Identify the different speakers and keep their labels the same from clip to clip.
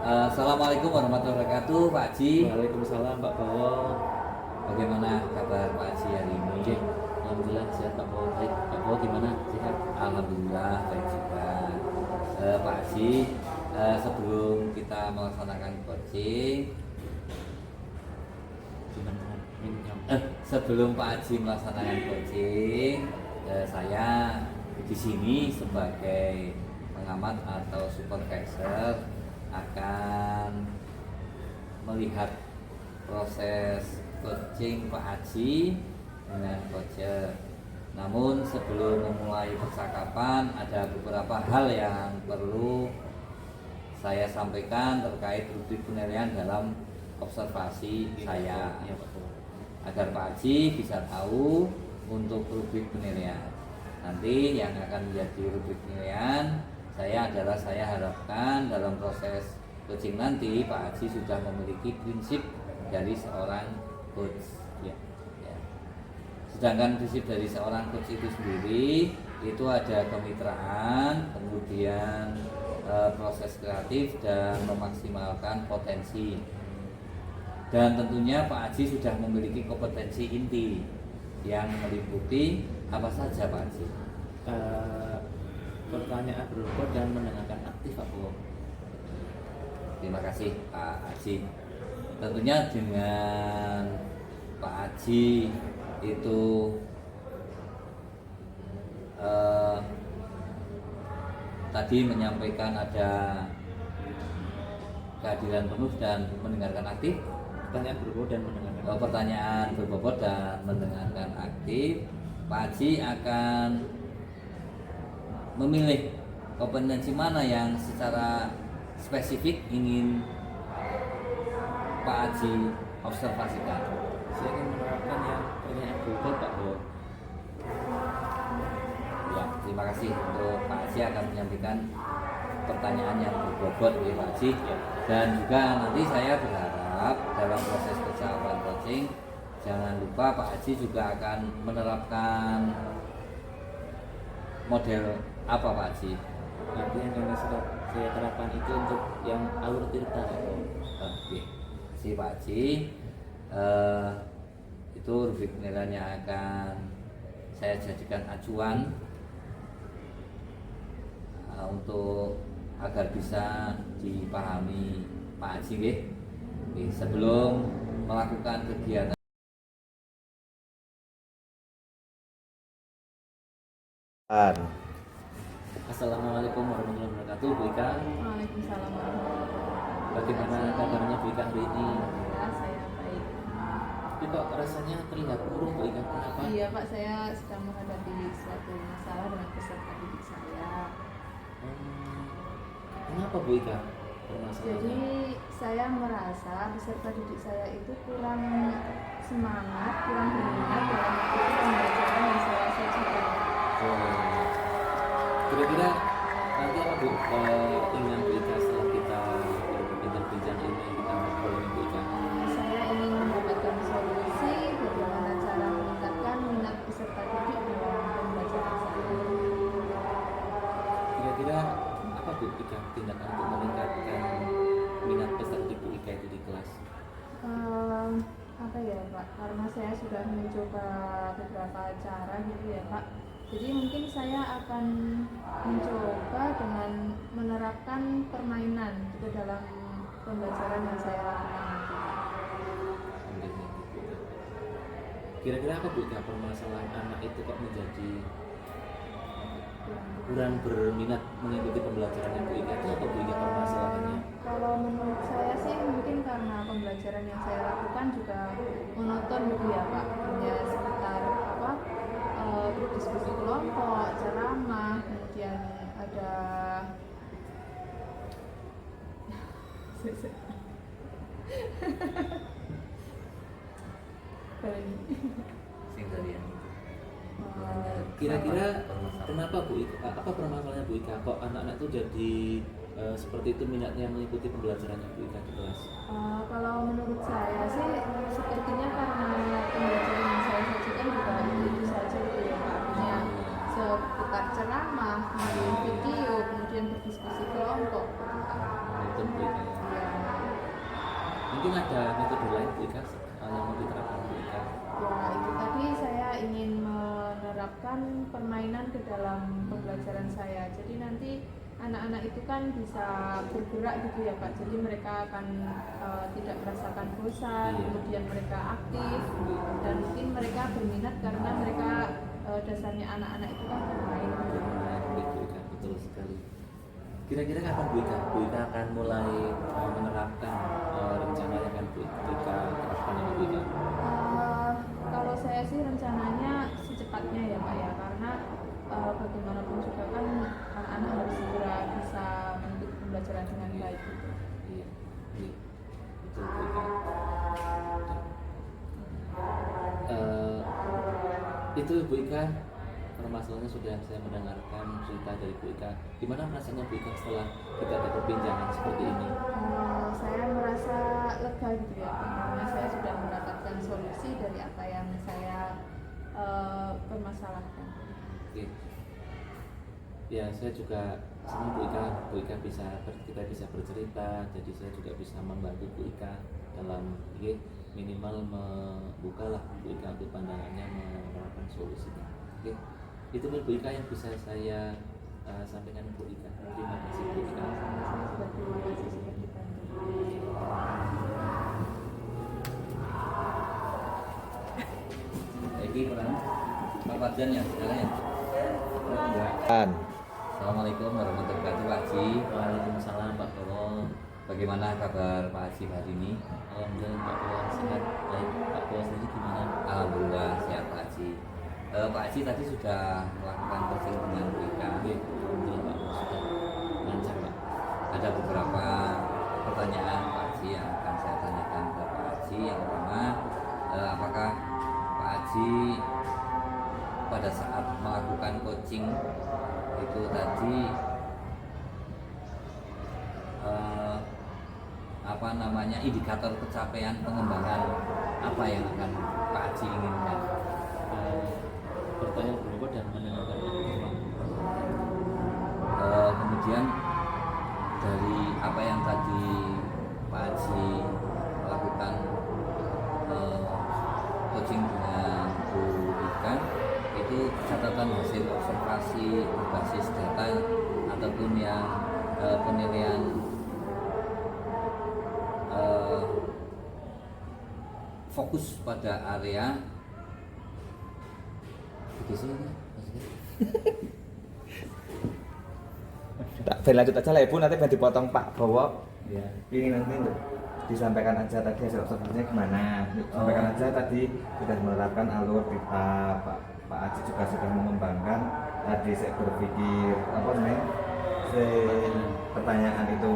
Speaker 1: Assalamualaikum warahmatullahi wabarakatuh, Pak Haji.
Speaker 2: Waalaikumsalam Pak Bawo.
Speaker 1: Bagaimana kabar Pak Haji hari ini?
Speaker 2: Oke, alhamdulillah sehat Pak Bawo. Baik, Pak Bawo gimana? Sehat?
Speaker 1: Alhamdulillah baik juga. Pak Haji, sebelum kita melaksanakan coaching,
Speaker 2: Gimana? Minum.
Speaker 1: sebelum Pak Haji melaksanakan coaching, saya di sini sebagai pengamat atau supervisor akan melihat proses coaching Pak Haji dengan coacher. Namun sebelum memulai percakapan ada beberapa hal yang perlu saya sampaikan terkait rubrik penilaian dalam observasi saya, agar Pak Haji bisa tahu untuk rubrik penilaian. Nanti yang akan menjadi rubrik penilaian saya harapkan dalam proses coaching nanti Pak Haji sudah memiliki prinsip dari seorang coach. Ya. Sedangkan prinsip dari seorang coach itu sendiri itu ada kemitraan, kemudian proses kreatif dan memaksimalkan potensi. Dan tentunya Pak Haji sudah memiliki kompetensi inti yang meliputi apa saja Pak Haji?
Speaker 2: Pertanyaan berikut dan mendengarkan aktif Pak Bawo.
Speaker 1: Terima kasih Pak Haji. Tentunya dengan Pak Haji itu tadi menyampaikan ada kehadiran penuh dan mendengarkan aktif.
Speaker 2: Pertanyaan berbobot dan mendengarkan.
Speaker 1: Pertanyaan berbobot dan mendengarkan aktif. Pak Haji akan memilih kompetensi mana yang secara spesifik ingin Pak Haji observasikan.
Speaker 2: Saya ingin menerapkan yang pertanyaan berbobot Pak Bawo.
Speaker 1: Ya, terima kasih untuk Pak Haji akan menyampaikan pertanyaan yang berbobot ya Pak Haji. Dan juga nanti saya berharap dalam proses perjalanan coaching jangan lupa Pak Haji juga akan menerapkan model apa Pak Haji?
Speaker 2: Nanti yang akan saya terapkan itu untuk yang alur tirta Pak Bawo.
Speaker 1: Oke, si Pak Haji itu rubrik penilaian yang akan saya jadikan acuan untuk agar bisa dipahami Pak Haji nggih. Sebelum melakukan kegiatan.
Speaker 2: Assalamualaikum warahmatullahi wabarakatuh Bu Ika.
Speaker 3: Waalaikumsalam warahmatullahi wabarakatuh.
Speaker 2: Bagaimana kabarnya Bu Ika hari ini?
Speaker 3: Alhamdulillah saya baik.
Speaker 2: Tapi kok rasanya terlihat murung Bu Ika, kenapa?
Speaker 3: Iya Pak, saya sedang menghadapi suatu masalah dengan peserta didik saya.
Speaker 2: Kenapa Bu Ika?
Speaker 3: Jadi saya merasa peserta didik saya itu kurang semangat, kurang berminat dalam mengikuti pembelajaran yang saya sajikan.
Speaker 2: Kira-kira nanti apa Bu dengan Bu Ika setelah kita berbincang-bincang ini, kita ngobrol dengan Bu Ika?
Speaker 3: Saya ingin mendapatkan solusi bagaimana cara meningkatkan minat peserta didik dalam pembelajaran saya.
Speaker 2: Kira-kira apa Bu Ika tindakan untuk meningkatkan minat peserta didik Bu Ika itu di kelas?
Speaker 3: Apa ya Pak, karena saya sudah mencoba beberapa cara gitu ya Pak, jadi mungkin saya akan mencoba dengan menerapkan permainan ke dalam pembelajaran yang saya lakukan nanti.
Speaker 2: Kira-kira apa Bu Ika permasalahan anak itu kok menjadi kurang berminat mengikuti pembelajaran Bu Ika? Itu apa Bu Ika permasalahannya?
Speaker 3: Kalau menurut saya sih mungkin karena pembelajaran yang saya lakukan juga monoton gitu ya Pak, hanya sekitar berdiskusi kelompok, ceramah, kemudian ada
Speaker 2: Kira-kira kenapa Bu Ika, apa permasalahannya Bu Ika kok anak-anak itu jadi seperti itu minatnya mengikuti pembelajarannya Bu Ika di kelas?
Speaker 3: Kalau menurut saya sih sepertinya karena pembelajaran yang saya sajikan juga itu saja gitu ya Pak, artinya seputar ceramah, kemudian video, kemudian berdiskusi kelompok.
Speaker 2: Itu Bu Ika ya.
Speaker 3: Iya. menambahkan permainan ke dalam pembelajaran saya. Jadi nanti anak-anak itu kan bisa bergerak gitu ya Pak. Jadi mereka akan tidak merasakan bosan, kemudian mereka aktif dan mungkin mereka berminat karena mereka dasarnya anak-anak itu kan bermain.
Speaker 2: Gitu kan, betul sekali. Kira-kira kapan Bu Ika akan mulai menerapkan rencana yang akan Bu Ika terapkan ini Bu Ika?
Speaker 3: Kalau saya sih rencananya secepatnya ya Pak ya, karena bagaimanapun juga kan anak-anak harus segera bisa mengikuti pembelajaran dengan baik gitu.
Speaker 2: Iya, iya, betul Bu Ika. Itu Bu Ika, permasalahannya sudah saya mendengarkan cerita dari Bu Ika. Gimana perasaannya Bu Ika setelah kita ada perbincangan seperti ini?
Speaker 3: Saya merasa lega gitu ya Pak, karena saya sudah mendapatkan solusi dari apa yang saya permasalahkan.
Speaker 2: Oke. Ya, saya juga senang Bu Ika kita bisa bercerita, jadi saya juga bisa membantu Bu Ika dalam minimal membuka lah Bu Ika untuk pandangannya menerapkan solusinya. Oke, itu Bu Ika yang bisa saya sampaikan Bu Ika. Terima kasih Bu Ika.
Speaker 3: Terima kasih sudah dibantu.
Speaker 1: Jadi orang Pak Farjan ya, sekarang ya. Assalamualaikum warahmatullahi wabarakatuh Pak Haji.
Speaker 2: Waalaikumsalam Pak Bowo.
Speaker 1: Bagaimana kabar Pak Haji hari ini?
Speaker 2: Alhamdulillah Pak Bowo sehat. Baik, Pak Bowo sendiri gimana?
Speaker 1: Alhamdulillah sehat Pak Haji. Pak Haji tadi sudah melakukan coaching dengan Bu Ika.
Speaker 2: Alhamdulillah Pak Bowo sudah lancar Pak.
Speaker 1: Ada beberapa pertanyaan Pak Haji yang akan saya tanyakan ke Pak Haji. Yang pertama, apakah Pak Haji pada saat melakukan coaching itu tadi indikator pencapaian pengembangan apa yang akan Pak Haji inginkan?
Speaker 2: Bertanya berapa dan mendengarkan
Speaker 1: kemudian dari apa yang tadi Pak Haji lakukan coaching dengan Bu Ika, itu catatan hasil observasi berbasis data ataupun yang penilaian fokus pada area
Speaker 4: Tak lanjut aja lah Ibu, nanti biar dipotong Pak Bowo.
Speaker 1: ya.
Speaker 4: Ini nanti disampaikan aja tadi hasil observasinya gimana. Sampaikan aja tadi sudah menerapkan alur pipa. Pak Haji juga sudah mengembangkan. Tadi saya berpikir apa namanya? Pertanyaan itu.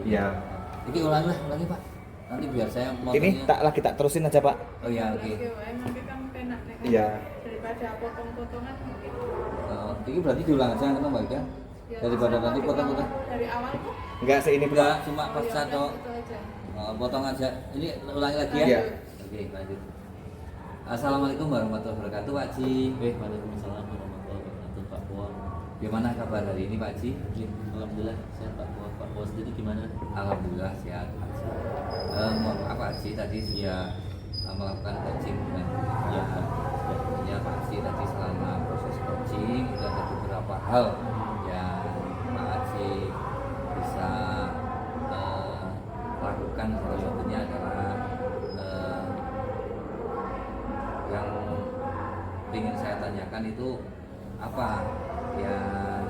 Speaker 4: Ya.
Speaker 1: Ini ulangi Pak. Nanti biar saya
Speaker 4: Ini tak terusin aja Pak.
Speaker 1: Oh ya, oke.
Speaker 3: Nanti kan penak
Speaker 4: Iya.
Speaker 3: daripada potong-potongan mungkin.
Speaker 1: Ini berarti diulang aja kan Mbak Ika? Daripada nanti potong-potong.
Speaker 3: Dari awal kok.
Speaker 4: Enggak seini Pak.
Speaker 1: Enggak, cuma pas
Speaker 3: Iya,
Speaker 1: satu
Speaker 3: itu aja.
Speaker 1: potong aja. Ini ulangi lagi ya?
Speaker 4: Iya.
Speaker 1: Oke, lanjut. Assalamualaikum warahmatullahi wabarakatuh Pak Haji.
Speaker 2: Waalaikumsalam warahmatullahi wabarakatuh Pak Bowo.
Speaker 1: Gimana kabar hari ini Pak Haji?
Speaker 2: Alhamdulillah sehat Pak Bowo. Pak Bowo sendiri gimana?
Speaker 1: Alhamdulillah sehat Pak Haji. Mohon maaf Pak Haji, tadi sudah melakukan coaching dengan ya Pak Haji tadi selama proses coaching itu ada beberapa hal yang Pak Haji bisa lakukan. Salah satunya adalah yang ingin saya tanyakan itu apa yang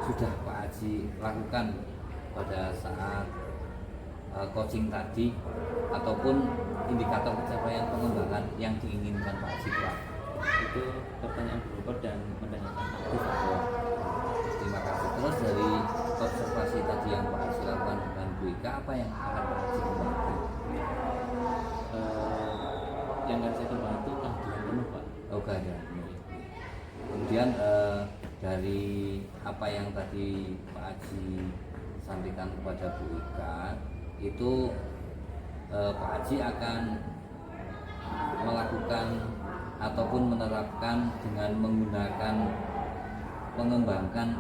Speaker 1: sudah Pak Haji lakukan pada saat coaching tadi ataupun indikator pencapaian pengembangan yang diinginkan Pak Haji Pak.
Speaker 2: Itu pertanyaan berupa dan mendengarkan aktif Pak Bowo.
Speaker 1: Terima kasih. Terus dari observasi tadi yang Pak Haji lakukan dengan Bu Ika, apa yang akan Pak Haji kembangkan?
Speaker 2: Yang akan saya kembangkan itu kehadiran penuh Pak.
Speaker 1: Oh, ada. Kemudian dari apa yang tadi Pak Haji sampaikan kepada Bu Ika, itu Pak Haji akan melakukan ataupun menerapkan dengan menggunakan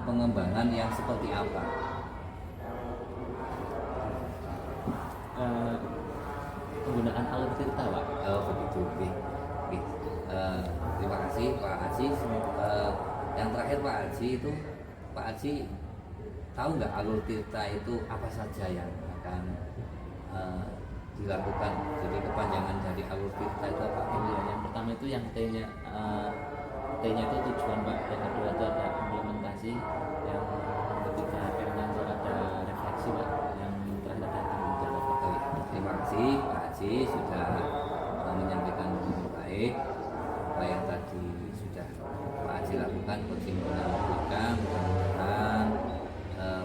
Speaker 1: pengembangan yang seperti apa?
Speaker 2: Penggunaan alat cerita Pak.
Speaker 1: Oh begitu. Oke. Terima kasih Pak terakhir Pak Haji itu, Pak Haji tahu nggak alur tirta itu apa saja yang akan dilakukan? Jadi kepanjangan dari alur tirta itu apa?
Speaker 2: Yang pertama itu yang T-nya, T-nya itu tujuan Pak. Yang kedua itu ada implementasi. Yang ketiga R-nya itu ada refleksi Pak. Yang terakhir ada tanggung jawab Pak.
Speaker 1: Oke, terima kasih Pak Haji sudah menyampaikan dengan baik apa yang tadi sudah Pak Haji lakukan coaching dengan mereka. Mudah-mudahan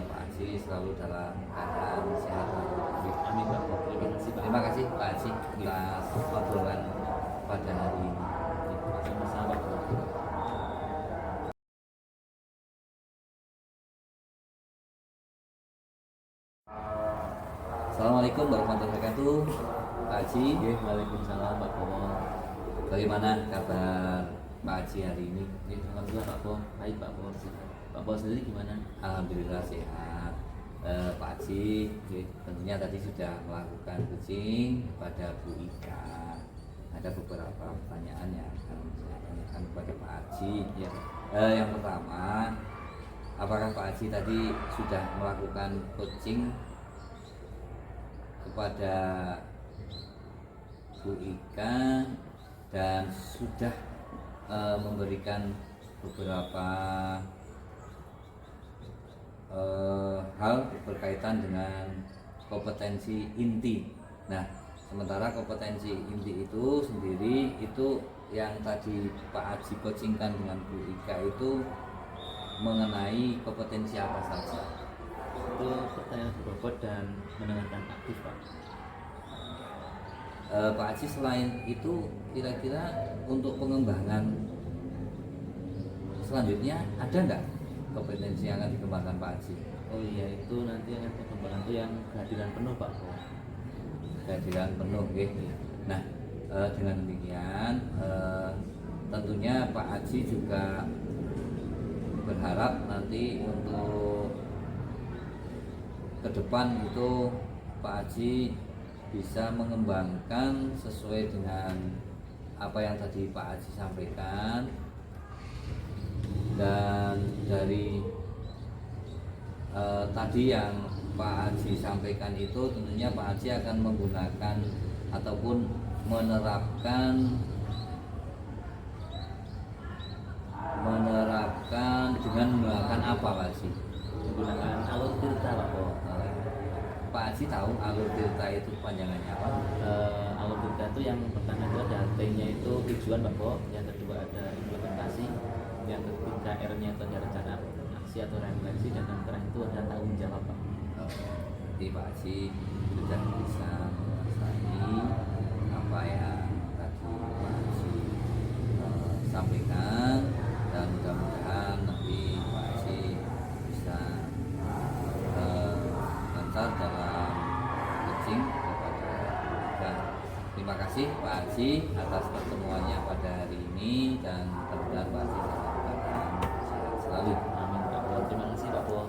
Speaker 1: Pak Haji selalu dalam keadaan sehat walafiat.
Speaker 2: Amin Pak. Terima kasih Pak.
Speaker 1: Terima kasih Pak Haji atas obrolan pada hari ini.
Speaker 2: Sama-sama Pak.
Speaker 1: Assalamualaikum warahmatullahi wabarakatuh. Pak Haji,
Speaker 2: Waalaikumsalam Pak Bowo.
Speaker 1: bagaimana kabar Pak Haji hari ini?
Speaker 2: Alhamdulillah Pak Bowo. Baik Pak Bowo. Pak Bowo sendiri gimana?
Speaker 1: Alhamdulillah sehat. Pak Haji, tentunya tadi sudah melakukan coaching kepada Bu Ika. Ada beberapa pertanyaan yang akan saya tanyakan kepada Pak Haji.
Speaker 2: Ya.
Speaker 1: Yang pertama, apakah Pak Haji tadi sudah melakukan coaching kepada Bu Ika dan sudah memberikan beberapa hal berkaitan dengan kompetensi inti. Nah, sementara kompetensi inti itu sendiri itu yang tadi Pak Haji coachingkan dengan Bu Ika itu mengenai kompetensi apa saja?
Speaker 2: Itu pertanyaan berbobot dan mendengarkan aktif Pak.
Speaker 1: Pak Haji selain itu kira-kira untuk pengembangan selanjutnya ada nggak kompetensi yang akan dikembangkan Pak Haji?
Speaker 2: Oh iya, itu nanti yang akan kembangkan itu yang kehadiran penuh Pak.
Speaker 1: Kehadiran penuh, okay. Nah, dengan demikian tentunya Pak Haji juga berharap nanti untuk ke depan itu Pak Haji bisa mengembangkan sesuai dengan apa yang tadi Pak Haji sampaikan, dan dari tadi yang Pak Haji sampaikan itu tentunya Pak Haji akan menggunakan ataupun menerapkan dengan menggunakan apa Pak Haji?
Speaker 2: Menggunakan alur tirta Pak Bowo.
Speaker 1: Pak Haji tahu alur tirta itu panjangannya apa?
Speaker 2: Alur tirta itu yang pertama itu ada T-nya itu tujuan Pak Bowo, yang kedua ada implementasi, yang ketiga R-nya itu ada rencana aksi atau refleksi, dan yang terakhir itu ada tanggung jawab Pak.
Speaker 1: Jadi Pak Haji sudah bisa menguasai apa yang tadi Pak Haji sampaikan, dan mudah-mudahan nanti Pak Haji bisa lancar dalam coaching kepada kita. Terima kasih Pak Haji atas pertemuannya pada hari ini, dan mudah-mudahan Pak Haji dalam keadaan sehat selalu.
Speaker 2: Amin Pak Bowo. Terima kasih Pak Bowo.